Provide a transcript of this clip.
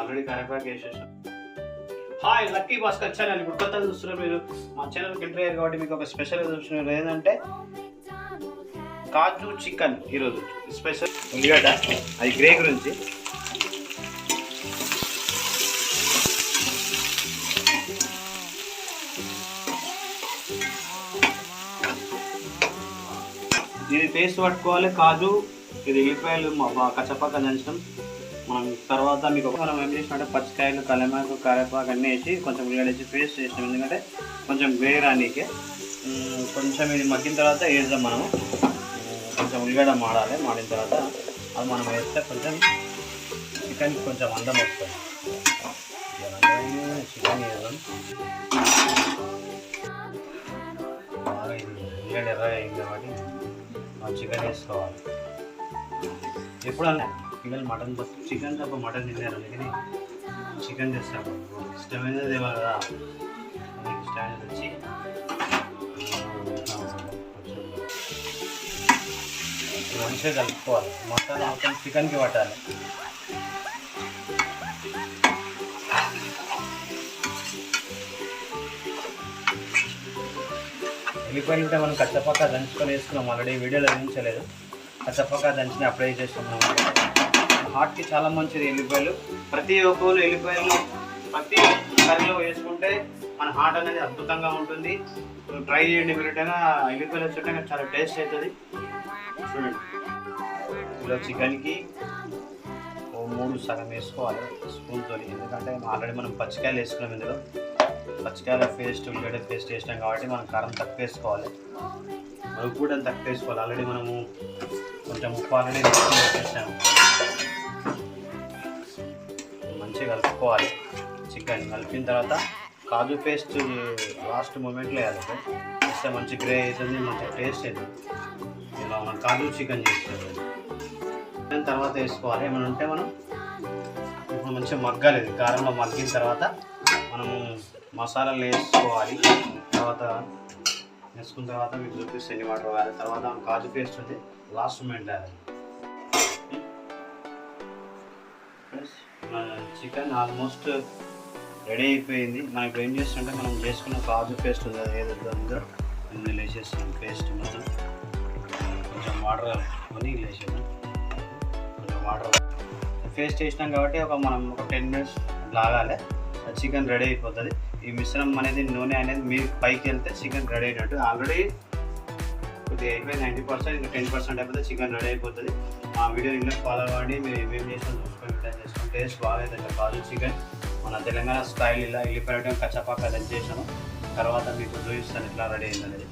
Already కరివేపాకు వేసేసాం. Hi Lucky Bhaskar channel. ఇప్పుడు కొత్తగా చూస్తున్నారు మీరు, మా ఛానల్కి ఎంటర్ అయ్యారు కాబట్టి మీకు ఒక స్పెషల్గా చూస్తున్నారు. ఏంటంటే కాజు చికెన్. ఈరోజు స్పెషల్ ఉల్లిగడ్డ, అది గ్రే గురించి. ఇది పేస్ట్ పట్టుకోవాలి. కాజు, ఇది ఎల్లిపాయలు కచ్చపక్క దంచడం. మనం తర్వాత మీకు మనం ఏం చేసినట్టే పచ్చికాయలు, కలమాకు, కరివేపాకు అన్నీ వేసి కొంచెం ఉల్లిగడ్డ వేసి పేస్ట్ చేసినాం. ఎందుకంటే కొంచెం గ్రే రానీకే. కొంచెం ఇది మగ్గిన తర్వాత వేద్దాం మనము. కొంచెం ఉల్లిగడ్డ మాడాలి. మాడిన తర్వాత అది మనం వేస్తే కొంచెం చికెన్కి కొంచెం అందం వస్తుంది. చికెన్ వేద్దాం. బాగా ఇది ఉల్లిగడ్డ ఎర్రగా అయింది కాబట్టి మనం చికెన్ వేసుకోవాలి. ఎప్పుడన్నా పిల్లలు మటన్ చికెన్ తప్ప మటన్ తిన్నారు, అందుకని చికెన్ తెస్తాము. ఇష్టమైనది ఇవ్వాలి కదా, మనకి ఇష్టమైనది వచ్చి మంచిగా కలుపుకోవాలి. మసాలా మొత్తం చికెన్కి పట్టాలి. ఎల్లిపాయలు ఉంటే మనం కచ్చపక్క దంచుకొని వేసుకున్నాం. ఆల్రెడీ వీడియోలో వేయించలేదు. కచ్చపక్క దంచుని అప్లై చేస్తున్నాం. హార్ట్కి చాలా మంచిది ఎల్లిపాయలు. ప్రతి ఒక్కరు ఎల్లిపాయలు ప్రతి కర్రీలో వేసుకుంటే మన హార్ట్ అనేది అద్భుతంగా ఉంటుంది. ట్రై చేయండి. వీటిగా ఎల్లిపాయలు వచ్చేటంగా చాలా టేస్ట్ అవుతుంది. చూడండి, ఇలా చికెన్కి 3 సగం వేసుకోవాలి స్పూన్తో. ఎందుకంటే ఆల్రెడీ మనం పచ్చికాయలు వేసుకున్నాం. ఇందులో పచ్చికాయల పేస్ట్, ఉల్లిగడ్డ పేస్ట్ వేసినాం కాబట్టి మనం కారం తక్కువ వేసుకోవాలి. ఉప్పు కూడా తక్కువ వేసుకోవాలి. ఆల్రెడీ మనము కొంచెం ఉప్పు ఆల్రెడీ వేసేసాము. మంచిగా కలుపుకోవాలి. చికెన్ కలిపిన తర్వాత కాజు పేస్ట్ లాస్ట్ మూమెంట్లో వేయాలి. వేస్తే మంచి గ్రే అవుతుంది, మంచి టేస్ట్ అవుతుంది. ఇలా మనం కాజు చికెన్ చేస్తుంది. తర్వాత వేసుకోవాలి. ఏమైనా ఉంటే మనం ఇప్పుడు మంచిగా మగ్గాలి. కారంలో మగ్గిన తర్వాత మనము మసాలాలు వేసుకోవాలి. తర్వాత వేసుకున్న తర్వాత మీకు చూపిస్తే ఎన్ని వాటర్ వేయాలి. తర్వాత కాజు పేస్ట్ ఉంది లాస్ట్ మూమెంట్ వేయాలి. మన చికెన్ ఆల్మోస్ట్ రెడీ అయిపోయింది. మనం ఇప్పుడు ఏం చేస్తుంటే మనం చేసుకున్న కాజు పేస్ట్ ఉంది, ఏదైతే ఉందో ఇందులో వేసేస్తాం. పేస్ట్ మొత్తం కొంచెం వాటర్ కలుపుకొని వేసేద్దాం. కొంచెం వాటర్ పేస్ట్ వేసినాం కాబట్టి మనం ఒక 10 minutes లాగాలి. చికెన్ రెడీ అయిపోతుంది. ఈ మిశ్రమం అనేది నూనె అనేది మీరు పైకి వెళ్తే చికెన్ రెడీ అయినట్టు. ఆల్రెడీ కొద్దిగా అయిపోయి 90%, ఇంకా 10% అయిపోతే చికెన్ రెడీ అయిపోతుంది. మా వీడియో ఇంట్లో ఫాలో అవ్వండి. మీరు ఏమేమి చేసినా చూసుకొని ట్రై చేసుకొని టేస్ట్ బాగా అవుతుంది. కాజు చికెన్ మన తెలంగాణ స్టైల్ ఇలా వెళ్ళిపోయడం కచ్చపక్క దంచేసాము. తర్వాత మీకు చూపిస్తాను ఎట్లా రెడీ అయింది అనేది.